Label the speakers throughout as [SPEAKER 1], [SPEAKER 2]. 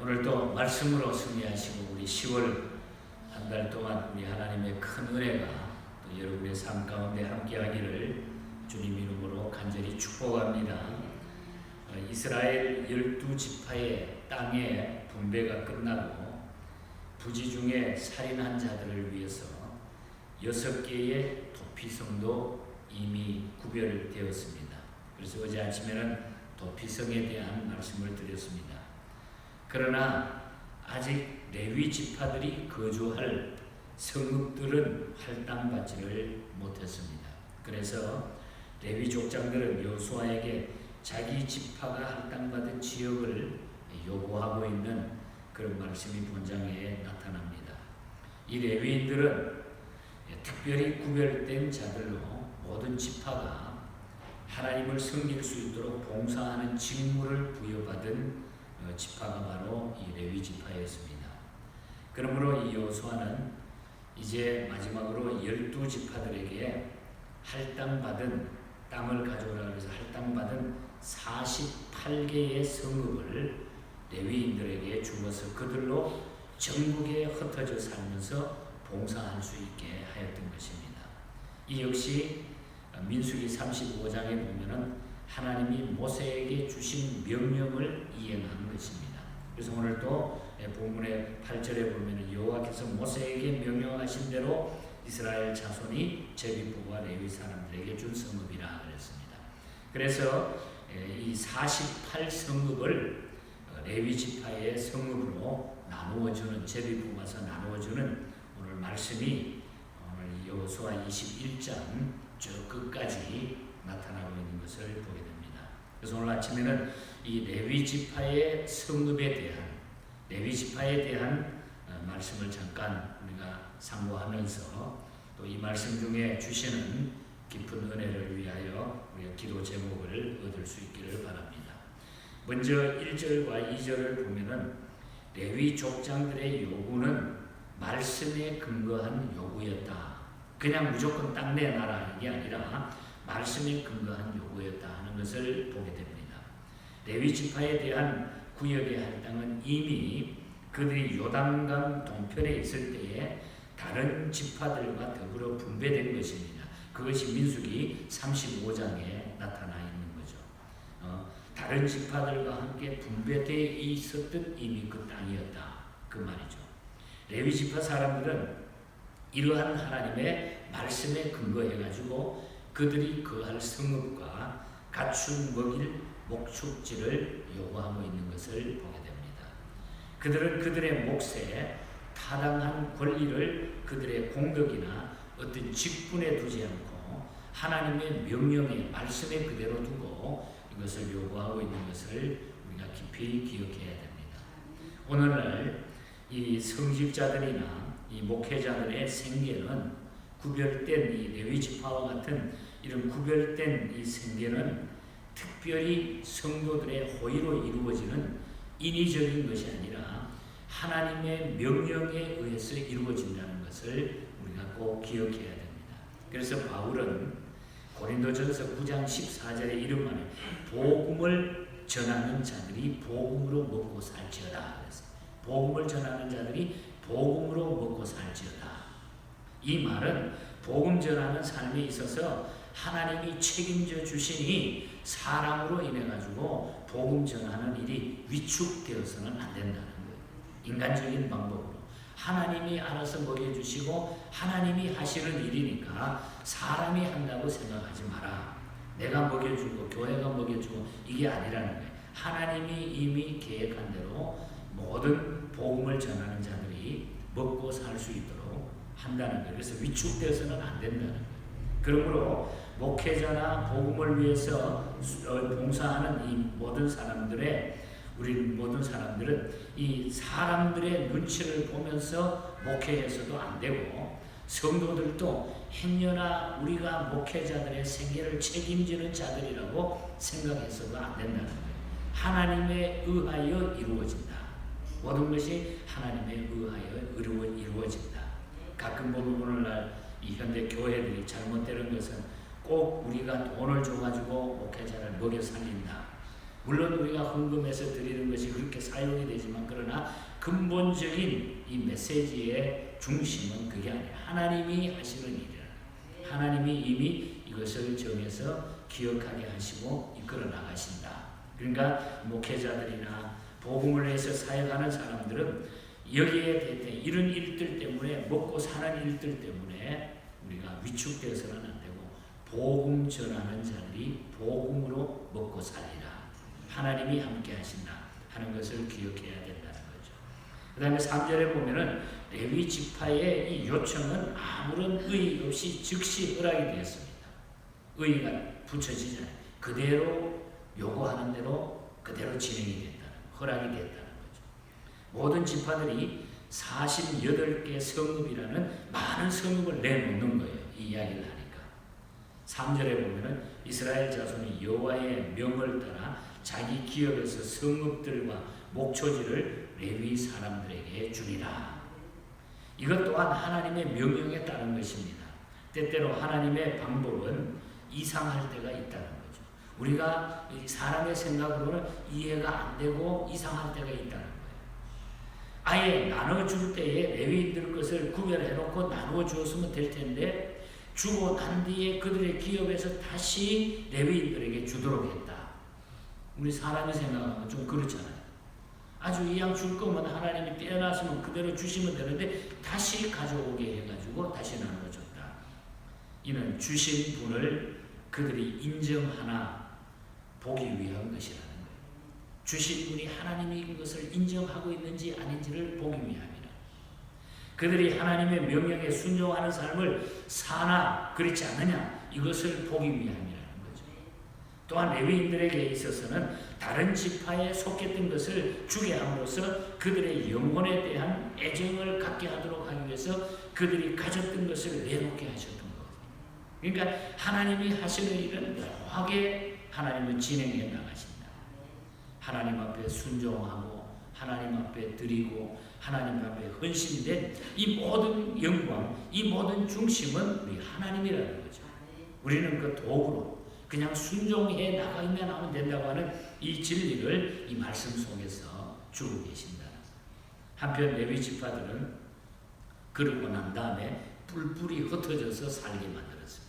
[SPEAKER 1] 오늘도 말씀으로 승리하시고 우리 10월 한 달 동안 우리 하나님의 큰 은혜가 또 여러분의 삶 가운데 함께하기를 주님 이름으로 간절히 축복합니다. 이스라엘 12지파의 땅의 분배가 끝나고 부지 중에 살인한 자들을 위해서 6개의 도피성도 이미 구별되었습니다. 그래서 어제 아침에는 도피성에 대한 말씀을 드렸습니다. 그러나 아직 레위 지파들이 거주할 성읍들은 할당받지를 못했습니다. 그래서 레위 족장들은 여호수아에게 자기 지파가 할당받은 지역을 요구하고 있는 그런 말씀이 본장에 나타납니다. 이 레위인들은 특별히 구별된 자들로 모든 지파가 하나님을 섬길 수 있도록 봉사하는 직무를 부여받은 지파가 바로 이 레위 지파였습니다. 그러므로 이 여호수아는 이제 마지막으로 12지파들에게 할당받은 땅을 가져오라 해서 할당받은 48개의 성읍을 레위인들에게 주어서 그들로 전국에 흩어져 살면서 봉사할 수 있게 하였던 것입니다. 이 역시 민수기 35장에 보면은 하나님이 모세에게 주신 명령을 이행한 것입니다. 그래서 오늘도 본문의 8절에 보면 여호와께서 모세에게 명령하신 대로 이스라엘 자손이 제비포와 레위 사람들에게 준 성읍이라 그랬습니다. 그래서 이 48성읍을 레위 지파의 성읍으로 나누어주는 제비포가서 나누어주는 오늘 말씀이 오늘 여호수아 21장 쭉 끝까지 나타나고 있는 것을 보게 됩니다. 그래서 오늘 아침에는 이 레위 지파의 성읍에 대한 말씀을 잠깐 우리가 상고하면서 또 이 말씀 중에 주시는 깊은 은혜를 위하여 우리가 기도 제목을 얻을 수 있기를 바랍니다. 먼저 1절과 2절을 보면은 레위 족장들의 요구는 말씀에 근거한 요구였다. 그냥 무조건 땅 내놔라 이게 아니라 말씀에 근거한 요구였다 하는 것을 보게 됩니다. 레위 지파에 대한 구역의 할당은 이미 그들이 요단강 동편에 있을 때에 다른 지파들과 더불어 분배된 것입니다. 그것이 민수기 35장에 나타나 있는 거죠. 다른 지파들과 함께 분배되어 있었던 이미 그 땅이었다 그 말이죠. 레위 지파 사람들은 이러한 하나님의 말씀에 근거해가지고 그들이 거할 성읍과 가축 먹일 목축지를 요구하고 있는 것을 보게 됩니다. 그들은 그들의 몫에 타당한 권리를 그들의 공덕이나 어떤 직분에 두지 않고 하나님의 명령에 말씀에 그대로 두고 이것을 요구하고 있는 것을 우리가 깊이 기억해야 됩니다. 오늘날 이 성직자들이나 이 목회자들의 생계는 구별된 이 레위 지파와 같은 이런 구별된 이 생계는 특별히 성도들의 호의로 이루어지는 인위적인 것이 아니라 하나님의 명령에 의해서 이루어진다는 것을 우리가 꼭 기억해야 됩니다. 그래서 바울은 고린도전서 9장 14절에 이런 말을 복음을 전하는 자들이 복음으로 먹고 살지어다 그랬어요. 복음을 전하는 자들이 복음으로 먹고 살지어다. 이 말은 복음 전하는 삶에 있어서 하나님이 책임져 주시니 사람으로 인해 가지고 복음 전하는 일이 위축되어서는 안 된다는 거예요. 인간적인 방법으로 하나님이 알아서 먹여주시고 하나님이 하시는 일이니까 사람이 한다고 생각하지 마라. 내가 먹여주고 교회가 먹여주고 이게 아니라는 거예요. 하나님이 이미 계획한 대로 모든 복음을 전하는 자들이 먹고 살 수 있도록 한다는 거예요. 그래서 위축되어서는 안 된다는 거예요. 그러므로 목회자나 복음을 위해서 봉사하는 이 모든 사람들의 우리 모든 사람들은 이 사람들의 눈치를 보면서 목회해서도 안 되고 성도들도 행여나 우리가 목회자들의 생계를 책임지는 자들이라고 생각해서도 안 된다는 거예요. 하나님에 의하여 이루어진다. 모든 것이 하나님에 의하여 이루어진다. 가끔 보면 오늘날 이 현대 교회들이 잘못되는 것은 꼭 우리가 돈을 줘가지고 목회자를 먹여 살린다. 물론 우리가 헌금해서 드리는 것이 그렇게 사용이 되지만 그러나 근본적인 이 메시지의 중심은 그게 아니에요. 하나님이 하시는 일이라. 하나님이 이미 이것을 정해서 기억하게 하시고 이끌어 나가신다. 그러니까 목회자들이나 복음을 해서 사역하는 사람들은 여기에 대해 이런 일들 때문에 먹고 사는 일들 때문에 우리가 위축되어서는 안 되고 복음 전하는 자들이 복음으로 먹고 살리라. 하나님이 함께 하신다 하는 것을 기억해야 된다는 거죠. 그 다음에 3절에 보면은 레위 지파의 이 요청은 아무런 의의 없이 즉시 허락이 되었습니다. 의의가 붙여지지 않아요. 그대로 요구하는 대로 그대로 진행이 된다는, 허락이 됐다는 거죠. 모든 지파들이 48개 성읍이라는 많은 성읍을 내놓는 거예요. 이 이야기를 하니까. 3절에 보면은 이스라엘 자손이 여호와의 명을 따라 자기 기업에서 성읍들과 목초지를 레위 사람들에게 주리라. 이것 또한 하나님의 명령에 따른 것입니다. 때때로 하나님의 방법은 이상할 때가 있다는 거죠. 우리가 사람의 생각으로는 이해가 안 되고 이상할 때가 있다는 거예요. 아예 나눠줄 때에 레위인들 것을 구별해놓고 나누어 주었으면 될 텐데 주고 난 뒤에 그들의 기업에서 다시 레위인들에게 주도록 했다. 우리 사람이 생각하면 좀 그렇잖아요. 아주 이왕 줄 거면 하나님이 떼어놨으면 그대로 주시면 되는데 다시 가져오게 해가지고 다시 나눠줬다. 이는 주신 분을 그들이 인정하나 보기 위한 것이라는 거예요. 주신 분이 하나님인 것을 인정하고 있는지 아닌지를 보기 위함이라. 그들이 하나님의 명령에 순종하는 삶을 사나 그렇지 않느냐 이것을 보기 위함이라는 거죠. 또한 레위인들에게 있어서는 다른 지파에 속했던 것을 주게 함으로써 그들의 영혼에 대한 애정을 갖게 하도록 하기 위해서 그들이 가졌던 것을 내놓게 하셨던 거예요. 그러니까 하나님이 하시는 일은 묘하게 하나님은 진행해 나가신다. 하나님 앞에 순종하고 하나님 앞에 드리고 하나님 앞에 헌신된 이 모든 영광, 이 모든 중심은 우리 하나님이라는 거죠. 우리는 그 도구로 그냥 순종해 나가면 하면 된다고 하는 이 진리를 이 말씀 속에서 주고 계신다. 한편 레위 지파들은 그러고 난 다음에 뿔뿔이 흩어져서 살게 만들었습니다.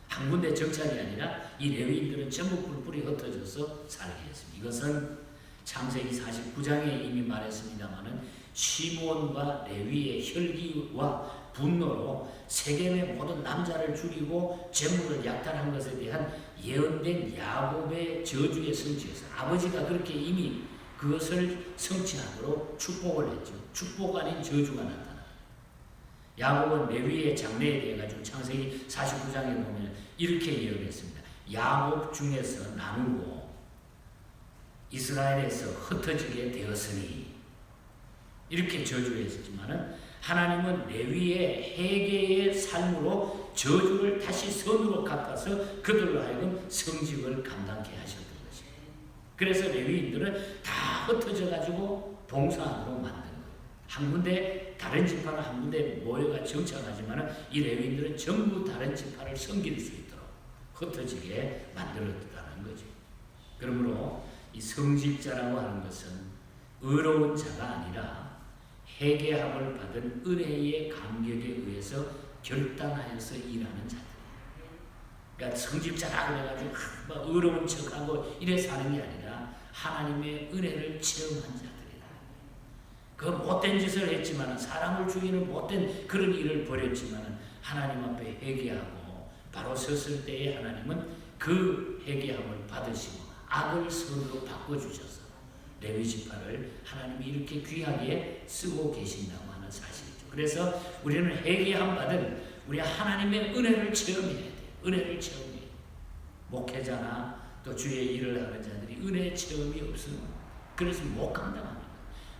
[SPEAKER 1] 한 군데 정착이 아니라 이 레위인들은 전부 뿔뿔이 흩어져서 살게 했습니다. 이것은 창세기 49장에 이미 말했습니다마는 시므온과 레위의 혈기와 분노로 세겜의 모든 남자를 죽이고 재물을 약탈한 것에 대한 예언된 야곱의 저주의 성취에서 아버지가 그렇게 이미 그것을 성취하도록 축복을 했죠. 축복 아닌 저주가 나타나. 야곱은 레위의 장래에 대해 가지고 창세기 49장에 보면 이렇게 예언했습니다. 야곱 중에서 나누고 이스라엘에서 흩어지게 되었으니 이렇게 저주했지만은 하나님은 레위의 회개의 삶으로 저주를 다시 선으로 갚아서 그들로 하여금 성직을 감당케 하셨던 것이에요. 그래서 레위인들은 다 흩어져 가지고 봉사하도록 만든 거예요. 한 군데 다른 지파는 한 군데 모여가 정착하지만 이 레위인들은 전부 다른 지파를 섬길 수 있도록 흩어지게 만들었다는 거죠. 그러므로 이 성직자라고 하는 것은 의로운 자가 아니라 회개함을 받은 은혜의 감격에 의해서 결단하여서 일하는 자들. 그러니까 성직자라 그래가지고 막 의로운 척하고 이래 사는 게 아니라 하나님의 은혜를 체험한 자들이다. 그 못된 짓을 했지만 사람을 죽이는 못된 그런 일을 벌였지만 하나님 앞에 회개하고 바로 섰을 때에 하나님은 그 회개함을 받으시고 악을 선으로 바꿔주셔서 레위 지파를 하나님이 이렇게 귀하게 쓰고 계신다고 하는 사실이죠. 그래서 우리는 회개함 받은 우리 하나님의 은혜를 체험해야 돼요. 은혜를 체험해야 돼요. 목회자나 또 주의 일을 하는 자들이 은혜 체험이 없으면 그래서 못 감당합니다.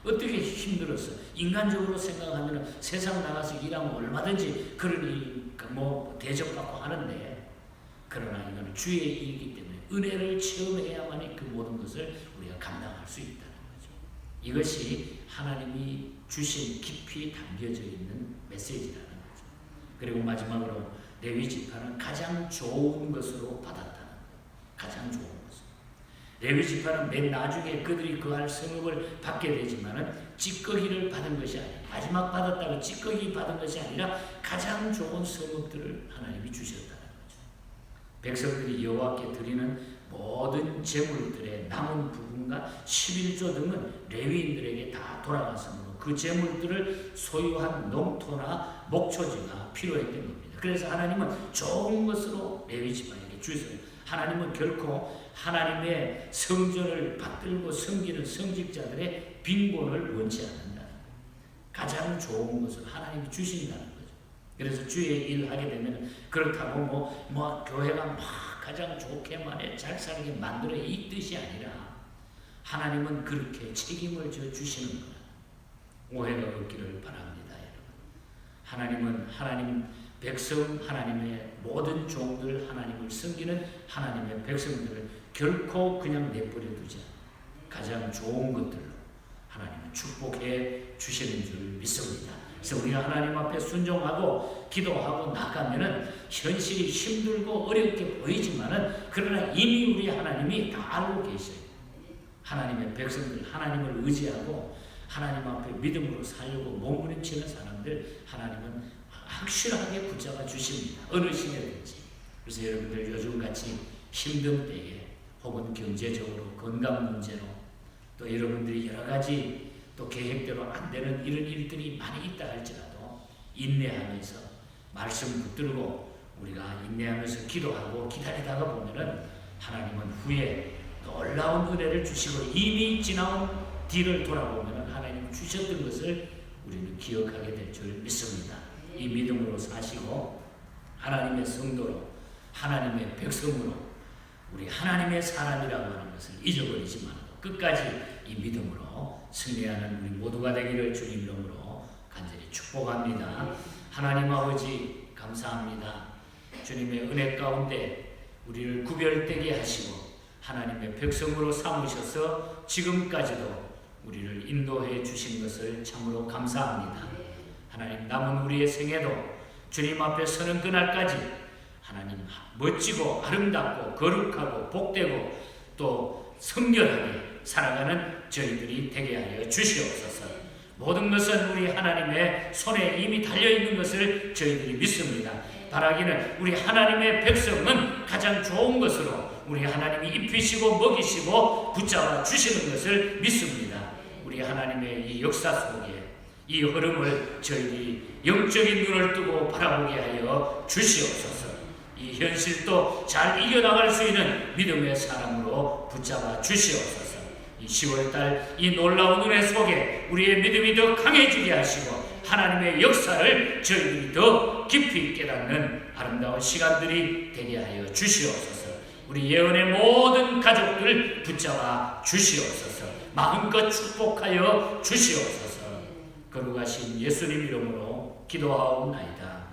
[SPEAKER 1] 어떻게 힘들었어? 인간적으로 생각하면 세상 나가서 일하면 얼마든지 그런 일 뭐 대접받고 하는데 그러나 이거는 주의 일이기 때문에 은혜를 체험해야만이 그 모든 것을 우리가 감당할 수 있다는 거죠. 이것이 하나님이 주신 깊이 담겨져 있는 메시지라는 거죠. 그리고 마지막으로 레위 지파는 가장 좋은 것으로 받았다는 거예요. 가장 좋은 것으로. 레위 지파는 맨 나중에 그들이 거할 성읍을 받게 되지만은 찌꺼기를 받은 것이 아니라, 마지막 받았다고 찌꺼기 받은 것이 아니라 가장 좋은 성읍들을 하나님이 주셨다는 거죠. 백성들이 여호와께 드리는 모든 제물들의 남은 부분과 11조 등은 레위인들에게 다 돌아갔으므로 그 제물들을 소유한 농토나 목초지가 필요했던 겁니다. 그래서 하나님은 좋은 것으로 레위 지파에게 주셨어요. 하나님은 결코 하나님의 성전을 받들고 섬기는 성직자들의 빈곤을 원치 않는다는 거예요. 가장 좋은 것을 하나님이 주신다는 거죠. 그래서 주의 일 하게 되면 그렇다고 뭐 교회가 막 가장 좋게만 해 잘 살게 만들어 이 뜻이 아니라 하나님은 그렇게 책임을 져 주시는 거예요. 오해가 없기를 바랍니다, 여러분. 하나님은 하나님 백성, 하나님의 모든 종들, 하나님을 섬기는 하나님의 백성들을 결코 그냥 내버려 두지 않아요. 가장 좋은 것들로 하나님은 축복해 주시는 줄 믿습니다. 그래서 우리가 하나님 앞에 순종하고 기도하고 나가면은 현실이 힘들고 어렵게 보이지만은 그러나 이미 우리 하나님이 다 알고 계셔요. 하나님의 백성들, 하나님을 의지하고 하나님 앞에 믿음으로 살려고 몸부림치는 사람들 하나님은 확실하게 붙잡아 주십니다. 어느 시대든지. 그래서 여러분들 요즘같이 힘든 때에 혹은 경제적으로 건강 문제로 또 여러분들이 여러 가지 또 계획대로 안 되는 이런 일들이 많이 있다 할지라도 인내하면서 말씀 붙들고 우리가 인내하면서 기도하고 기다리다가 보면은 하나님은 후에 놀라운 은혜를 주시고 이미 지나온 뒤를 돌아보면은 하나님 주셨던 것을 우리는 기억하게 될 줄 믿습니다. 이 믿음으로 사시고 하나님의 성도로 하나님의 백성으로 우리 하나님의 사람이라고 하는 것을 잊어버리지 말고 끝까지 이 믿음으로 승리하는 우리 모두가 되기를 주님 이름으로 간절히 축복합니다. 하나님 아버지 감사합니다. 주님의 은혜 가운데 우리를 구별되게 하시고 하나님의 백성으로 삼으셔서 지금까지도 우리를 인도해 주신 것을 참으로 감사합니다. 하나님 남은 우리의 생애도 주님 앞에 서는 그날까지 하나님 멋지고 아름답고 거룩하고 복되고 또 성결하게 살아가는 저희들이 되게 하여 주시옵소서. 모든 것은 우리 하나님의 손에 이미 달려있는 것을 저희들이 믿습니다. 바라기는 우리 하나님의 백성은 가장 좋은 것으로 우리 하나님이 입히시고 먹이시고 붙잡아 주시는 것을 믿습니다. 우리 하나님의 이 역사 속에 이 흐름을 저희들이 영적인 눈을 뜨고 바라보게 하여 주시옵소서. 이 현실도 잘 이겨나갈 수 있는 믿음의 사람으로 붙잡아 주시옵소서. 이 10월달 이 놀라운 은혜 속에 우리의 믿음이 더 강해지게 하시고 하나님의 역사를 저희들이 더 깊이 깨닫는 아름다운 시간들이 되게 하여 주시옵소서. 우리 예언의 모든 가족들 붙잡아 주시옵소서. 마음껏 축복하여 주시옵소서. 거룩하신 예수님 이름으로 기도하옵나이다.